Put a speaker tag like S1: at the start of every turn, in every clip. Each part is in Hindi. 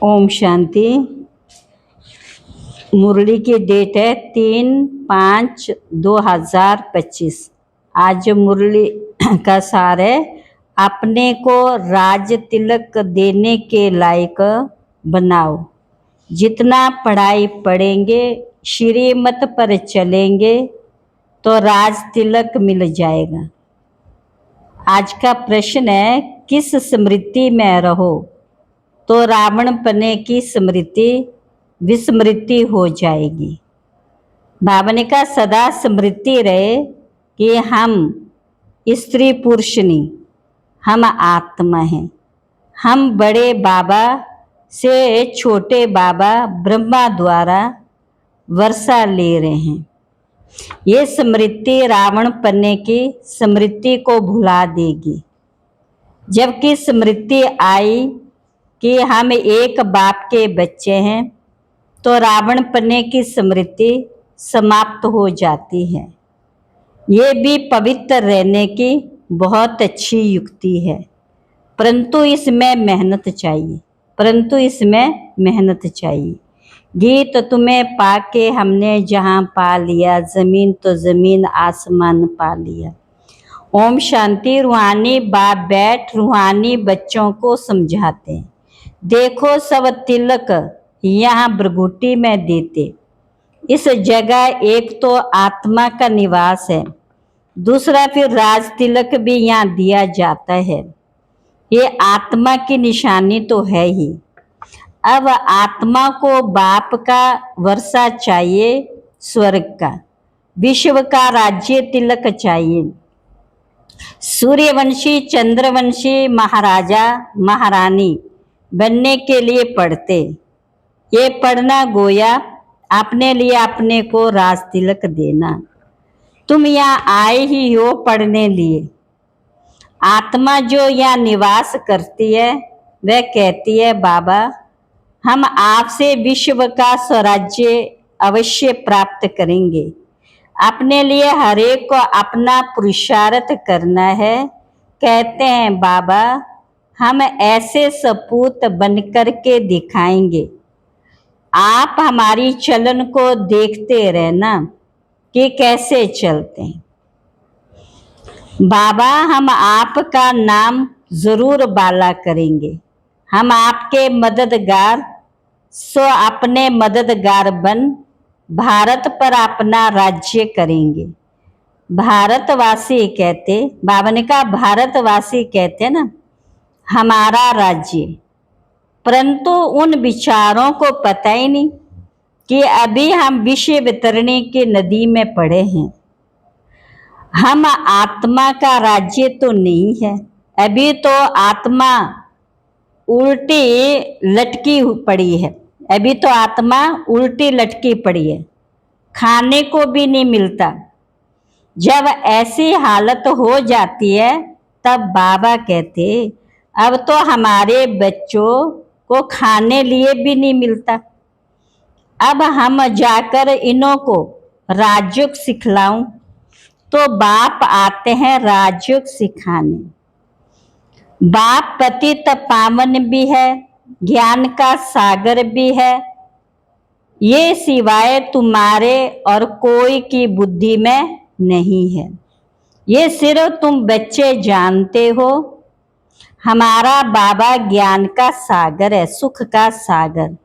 S1: ओम शांति। मुरली की डेट है 3/5/2025। आज मुरली का सार है, अपने को राज तिलक देने के लायक बनाओ। जितना पढ़ाई पढ़ेंगे, श्रीमत पर चलेंगे तो राज तिलक मिल जाएगा। आज का प्रश्न है, किस स्मृति में रहो तो रावणपने की स्मृति विस्मृति हो जाएगी। बाबा ने कहा सदा स्मृति रहे कि हम स्त्री पुरुष नहीं, हम आत्मा हैं। हम बड़े बाबा से छोटे बाबा ब्रह्मा द्वारा वर्षा ले रहे हैं। ये स्मृति रावणपने की स्मृति को भुला देगी। जबकि स्मृति आई कि हम एक बाप के बच्चे हैं तो रावणपने की स्मृति समाप्त हो जाती है। ये भी पवित्र रहने की बहुत अच्छी युक्ति है, परंतु इसमें मेहनत चाहिए। गीत तुम्हें पाके हमने जहाँ पा लिया, ज़मीन तो ज़मीन आसमान पा लिया। ओम शांति। रूहानी बाप बैठ रूहानी बच्चों को समझाते हैं। देखो सब तिलक यहाँ भ्रगुटी में देते। इस जगह एक तो आत्मा का निवास है, दूसरा फिर राज तिलक भी यहाँ दिया जाता है। ये आत्मा की निशानी तो है ही। अब आत्मा को बाप का वर्षा चाहिए, स्वर्ग का, विश्व का राज्य तिलक चाहिए। सूर्यवंशी चंद्रवंशी महाराजा महारानी बनने के लिए पढ़ते। ये पढ़ना गोया अपने लिए अपने को राज तिलक देना। तुम यहाँ आए ही हो पढ़ने लिए। आत्मा जो यहाँ निवास करती है वह कहती है, बाबा हम आपसे विश्व का स्वराज्य अवश्य प्राप्त करेंगे। अपने लिए हरेक को अपना पुरुषार्थ करना है। कहते हैं बाबा हम ऐसे सपूत बनकर के दिखाएंगे। आप हमारी चलन को देखते रहना कि कैसे चलते हैं। बाबा हम आपका नाम जरूर बाला करेंगे। हम आपके मददगार, सो अपने मददगार बन भारत पर अपना राज्य करेंगे। भारतवासी कहते, बाबा ने कहा भारतवासी कहते ना हमारा राज्य, परंतु उन विचारों को पता ही नहीं कि अभी हम विषय वितरणी की नदी में पड़े हैं। हम आत्मा का राज्य तो नहीं है। अभी तो आत्मा उल्टी लटकी पड़ी है। अभी तो आत्मा उल्टी लटकी पड़ी है, खाने को भी नहीं मिलता। जब ऐसी हालत हो जाती है तब बाबा कहते अब तो हमारे बच्चों को खाने लिए भी नहीं मिलता। अब हम जाकर इन्हों को राजयोग सिखलाऊं। तो बाप आते हैं राजयोग सिखाने। बाप पतित पावन भी है, ज्ञान का सागर भी है। ये सिवाय तुम्हारे और कोई की बुद्धि में नहीं है। ये सिर्फ तुम बच्चे जानते हो। हमारा बाबा ज्ञान का सागर है, सुख का सागर।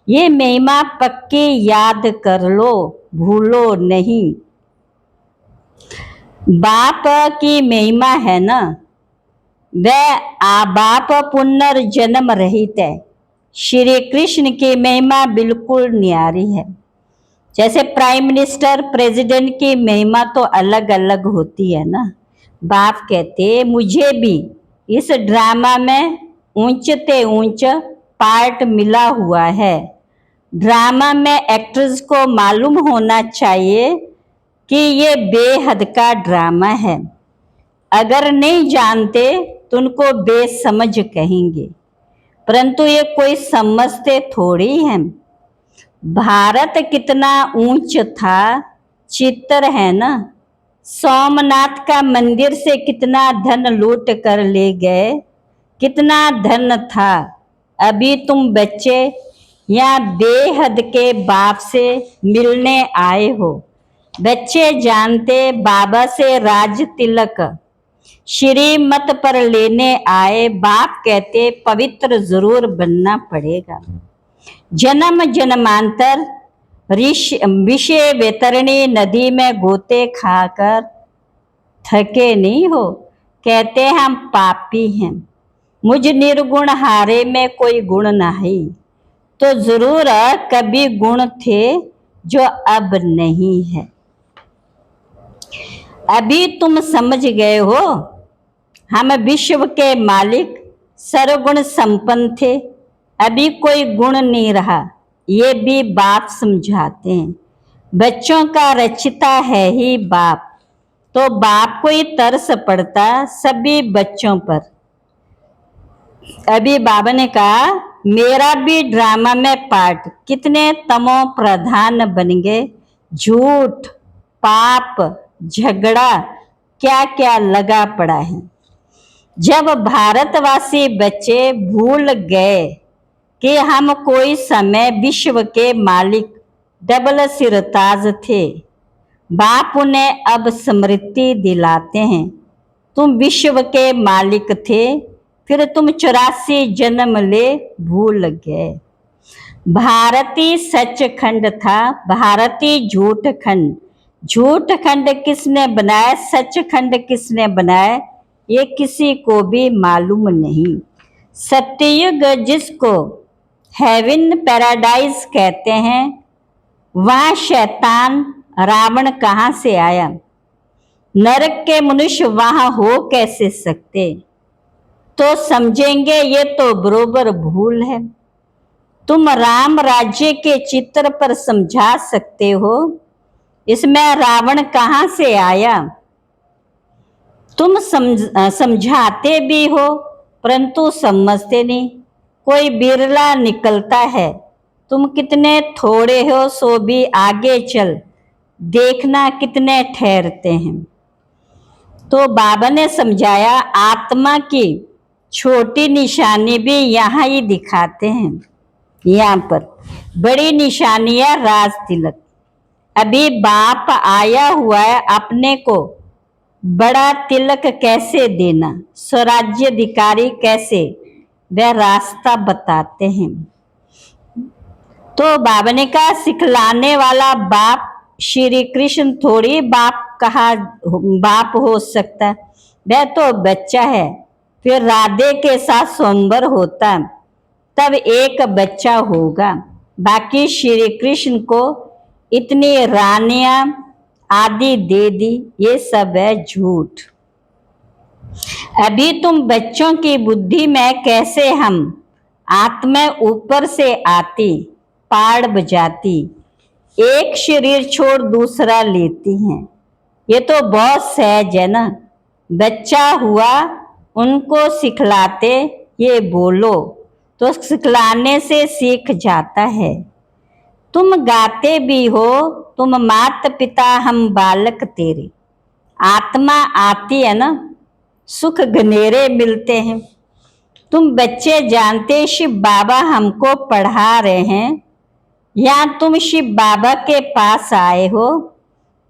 S1: ये महिमा पक्की याद कर लो, भूलो नहीं। बाप की महिमा है ना, वह बाप पुनर्जन्म रहित है। श्री कृष्ण की महिमा बिल्कुल न्यारी है। जैसे प्राइम मिनिस्टर प्रेसिडेंट की महिमा तो अलग अलग होती है ना। बाप कहते मुझे भी इस ड्रामा में ऊंचते ऊंच पार्ट मिला हुआ है। ड्रामा में एक्ट्रेस को मालूम होना चाहिए कि ये बेहद का ड्रामा है। अगर नहीं जानते तो उनको बेसमझ कहेंगे, परंतु ये कोई समझते थोड़ी हैं। भारत कितना ऊंच था, चित्र है ना। सोमनाथ का मंदिर से कितना धन लूट कर ले गए, कितना धन था। अभी तुम बच्चे यहाँ बेहद के बाप से मिलने आए हो। बच्चे जानते बाबा से राज तिलक श्रीमत पर लेने आए। बाप कहते पवित्र जरूर बनना पड़ेगा। जन्म जन्मांतर विषय वेतरणी नदी में गोते खाकर थके नहीं हो। कहते हम पापी हैं, मुझ निर्गुण हारे में कोई गुण नहीं। तो जरूर कभी गुण थे जो अब नहीं है। अभी तुम समझ गए हो हम विश्व के मालिक सर्वगुण संपन्न थे। अभी कोई गुण नहीं रहा, ये भी बाप समझाते हैं। बच्चों का रचिता है ही बाप, तो बाप को ही तरस पड़ता सभी बच्चों पर। अभी बाबा ने कहा मेरा भी ड्रामा में पार्ट। कितने तमो प्रधान बन गए, झूठ पाप झगड़ा क्या क्या लगा पड़ा है। जब भारतवासी बच्चे भूल गए कि हम कोई समय विश्व के मालिक डबल सिरताज थे, बाप उन्हें अब स्मृति दिलाते हैं तुम विश्व के मालिक थे, फिर तुम 84 जन्म ले भूल गए। भारती सचखंड था, भारती झूठ खंड। झूठ खंड किसने बनाया, सचखंड किसने बनाया, ये किसी को भी मालूम नहीं। सत्ययुग जिसको हेवन पैराडाइज कहते हैं, वहां शैतान रावण कहाँ से आया। नरक के मनुष्य वहां हो कैसे सकते। तो समझेंगे ये तो बरोबर भूल है। तुम राम राज्य के चित्र पर समझा सकते हो, इसमें रावण कहाँ से आया। तुम समझाते भी हो परंतु समझते नहीं। कोई बिरला निकलता है, तुम कितने थोड़े हो सो भी आगे चल, देखना कितने ठहरते हैं। तो बाबा ने समझाया आत्मा की छोटी निशानी भी यहाँ ही दिखाते हैं। यहाँ पर बड़ी निशानियां राज तिलक। अभी बाप आया हुआ है, अपने को बड़ा तिलक कैसे देना, स्वराज्याधिकारी कैसे, वह रास्ता बताते हैं। तो बाबा ने कहा सिखलाने वाला बाप श्री कृष्ण थोड़ी बाप हो सकता, वह तो बच्चा है। फिर राधे के साथ स्वयंवर होता, तब एक बच्चा होगा। बाकी श्री कृष्ण को इतनी रानियां आदि दे दी, ये सब है झूठ। अभी तुम बच्चों की बुद्धि में कैसे हम आत्मा ऊपर से आती पाड़ बजाती, एक शरीर छोड़ दूसरा लेती हैं। ये तो बहुत सहज है ना। बच्चा हुआ उनको सिखलाते ये बोलो, तो सिखलाने से सीख जाता है। तुम गाते भी हो, तुम माता पिता हम बालक तेरे। आत्मा आती है ना, सुख घनेरे मिलते हैं। तुम बच्चे जानते शिव बाबा हमको पढ़ा रहे हैं, या तुम शिव बाबा के पास आए हो।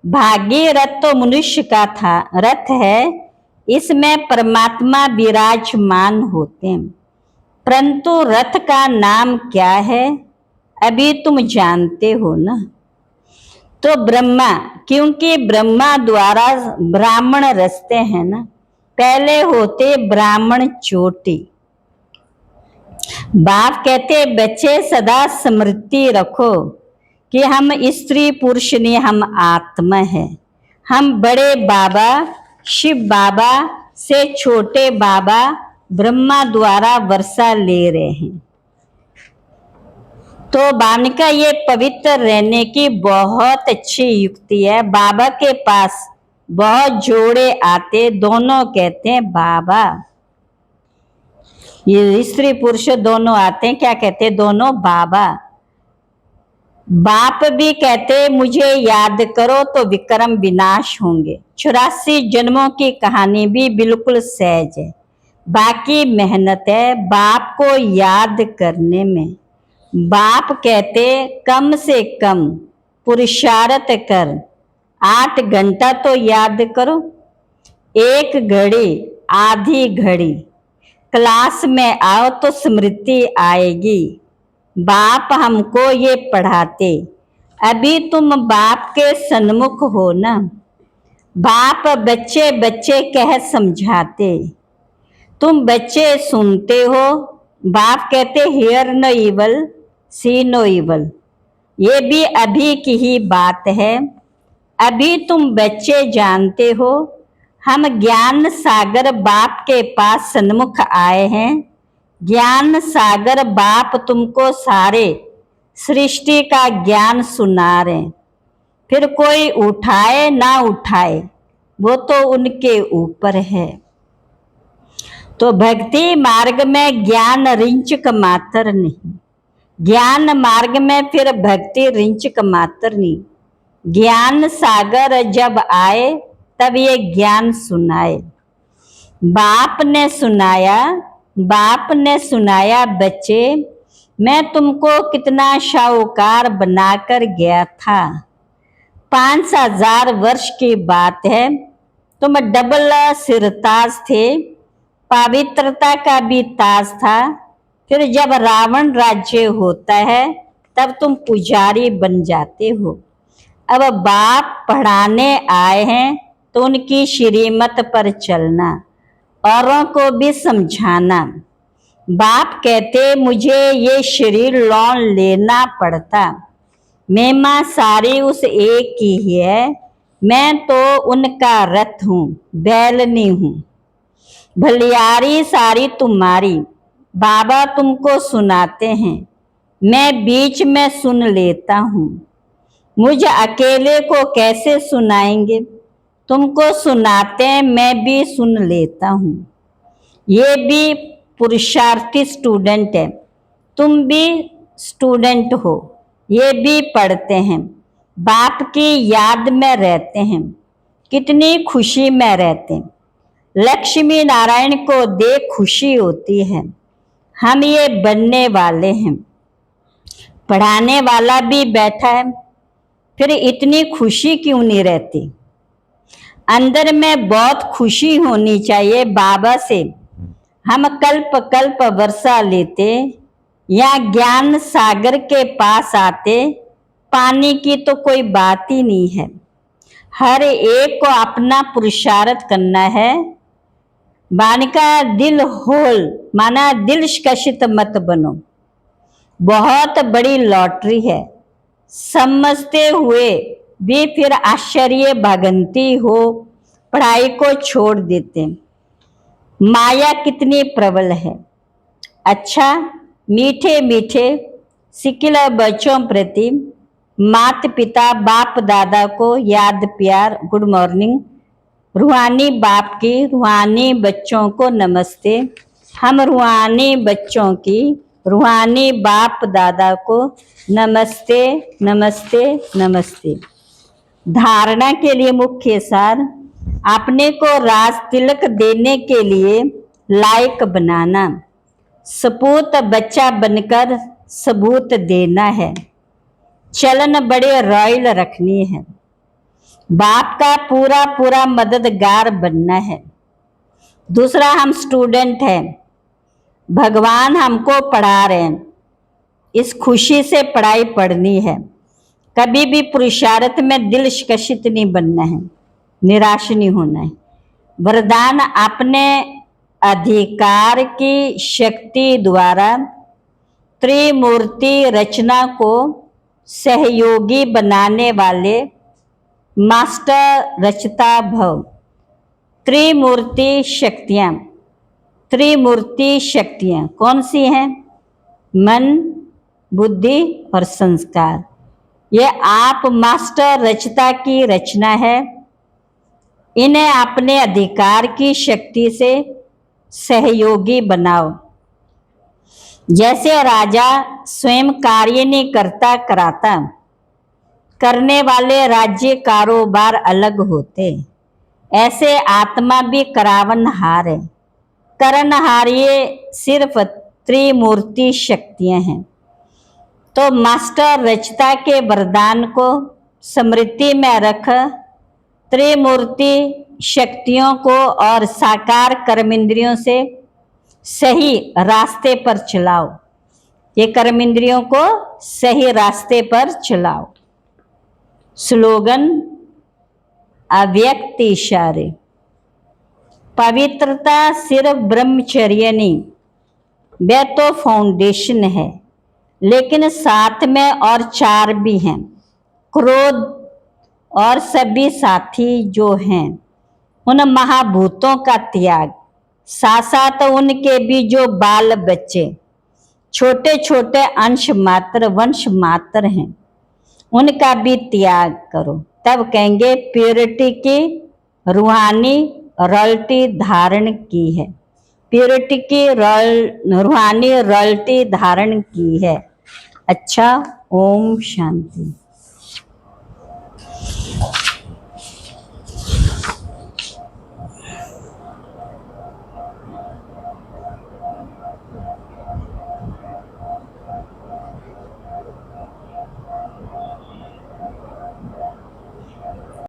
S1: भागीरथ तो मनुष्य का था रथ है, इसमें परमात्मा विराजमान होते हैं। परंतु रथ का नाम क्या है अभी तुम जानते हो ना। तो ब्रह्मा, क्योंकि ब्रह्मा द्वारा ब्राह्मण रचते हैं ना, पहले होते ब्राह्मण चोटी। बाप कहते बच्चे सदा स्मृति रखो कि हम स्त्री पुरुष नहीं, हम आत्मा है। हम बड़े बाबा शिव बाबा से छोटे बाबा ब्रह्मा द्वारा वर्षा ले रहे हैं। तो बाबा का ये पवित्र रहने की बहुत अच्छी युक्ति है। बाबा के पास बहुत जोड़े आते, दोनों कहते हैं बाबा। ये स्त्री पुरुष दोनों आते हैं, क्या कहते हैं दोनों बाबा। बाप भी कहते मुझे याद करो तो विक्रम विनाश होंगे। 84 जन्मों की कहानी भी बिल्कुल सहज है। बाकी मेहनत है बाप को याद करने में। बाप कहते कम से कम पुरुषार्थ कर, 8 घंटा तो याद करो। 1 घड़ी आधी घड़ी क्लास में आओ तो स्मृति आएगी। बाप हमको ये पढ़ाते, अभी तुम बाप के सन्मुख हो ना। बाप बच्चे बच्चे कह समझाते, तुम बच्चे सुनते हो। बाप कहते hear no evil see no evil. ये भी अभी की ही बात है। अभी तुम बच्चे जानते हो, हम ज्ञान सागर बाप के पास सन्मुख आए हैं। ज्ञान सागर बाप तुमको सारे सृष्टि का ज्ञान सुना रहे। फिर कोई उठाए ना उठाए वो तो उनके ऊपर है। तो भक्ति मार्ग में ज्ञान रिंचक मात्र नहीं, ज्ञान मार्ग में फिर भक्ति रिंचक मात्र नहीं। ज्ञान सागर जब आए तब ये ज्ञान सुनाए। बाप ने सुनाया बच्चे, मैं तुमको कितना शाहूकार बनाकर गया था। 5000 वर्ष की बात है। तुम डबल सिरताज थे, पवित्रता का भी ताज था। फिर जब रावण राज्य होता है तब तुम पुजारी बन जाते हो। अब बाप पढ़ाने आए हैं तो उनकी श्रीमत पर चलना, औरों को भी समझाना। बाप कहते मुझे ये शरीर लौन लेना पड़ता, महिमा सारी उस एक की ही है। मैं तो उनका रथ हूँ, बैलनी हूँ। भलियारी सारी तुम्हारी, बाबा तुमको सुनाते हैं, मैं बीच में सुन लेता हूँ। मुझे अकेले को कैसे सुनाएंगे, तुमको सुनाते हैं मैं भी सुन लेता हूँ। ये भी पुरुषार्थी स्टूडेंट है, तुम भी स्टूडेंट हो। ये भी पढ़ते हैं, बाप की याद में रहते हैं, कितनी खुशी में रहते हैं। लक्ष्मी नारायण को देख खुशी होती है, हम ये बनने वाले हैं। पढ़ाने वाला भी बैठा है, फिर इतनी खुशी क्यों नहीं रहती। अंदर में बहुत खुशी होनी चाहिए बाबा से। हम कल्प कल्प वर्षा लेते या ज्ञान सागर के पास आते, पानी की तो कोई बात ही नहीं है। हर एक को अपना पुरुषार्थ करना है। बालिका दिल होल माना दिल कशित मत बनो, बहुत बड़ी लॉटरी है। समझते हुए भी फिर आश्चर्य भागंती हो, पढ़ाई को छोड़ देते। माया कितनी प्रबल है। अच्छा, मीठे मीठे सिकिल बच्चों प्रति माता पिता बाप दादा को याद प्यार गुड मॉर्निंग। रूहानी बाप की रूहानी बच्चों को नमस्ते। हम रूहानी बच्चों की रूहानी बाप दादा को नमस्ते नमस्ते नमस्ते। धारणा के लिए मुख्य सार, अपने को राज तिलक देने के लिए लायक बनाना, सपूत बच्चा बनकर सबूत देना है, चलन बड़े रॉयल रखनी है, बाप का पूरा पूरा मददगार बनना है। दूसरा, हम स्टूडेंट हैं, भगवान हमको पढ़ा रहे हैं, इस खुशी से पढ़ाई पढ़नी है। कभी भी पुरुषार्थ में दिल कशित नहीं बनना है, निराश नहीं होना है। वरदान, अपने अधिकार की शक्ति द्वारा त्रिमूर्ति रचना को सहयोगी बनाने वाले मास्टर रचता भव। त्रिमूर्ति शक्तियाँ कौन सी हैं? मन, बुद्धि और संस्कार। ये आप मास्टर रचता की रचना है। इन्हें अपने अधिकार की शक्ति से सहयोगी बनाओ। जैसे राजा स्वयं कार्य नहीं करता कराता, करने वाले राज्य कारोबार अलग होते, ऐसे आत्मा भी करावनहार है। करनहार ये सिर्फ त्रिमूर्ति शक्तियां हैं। तो मास्टर रचता के वरदान को स्मृति में रख त्रिमूर्ति शक्तियों को और साकार कर्मेंद्रियों से सही रास्ते पर चलाओ। ये कर्मेंद्रियों को सही रास्ते पर चलाओ। स्लोगन अव्यक्त इशारे। पवित्रता सिर्फ ब्रह्मचर्य नहीं, वह तो फाउंडेशन है, लेकिन साथ में और 4 भी हैं। क्रोध और सभी साथी जो हैं, उन महाभूतों का त्याग, साथ साथ उनके भी जो बाल बच्चे छोटे छोटे अंश मात्र वंश मात्र हैं, उनका भी त्याग करो। तब कहेंगे प्योरिटी की रूहानी रॉयल्टी धारण की है। प्योरिटी की रूहानी रॉयल्टी धारण की है। अच्छा, ओम शांति।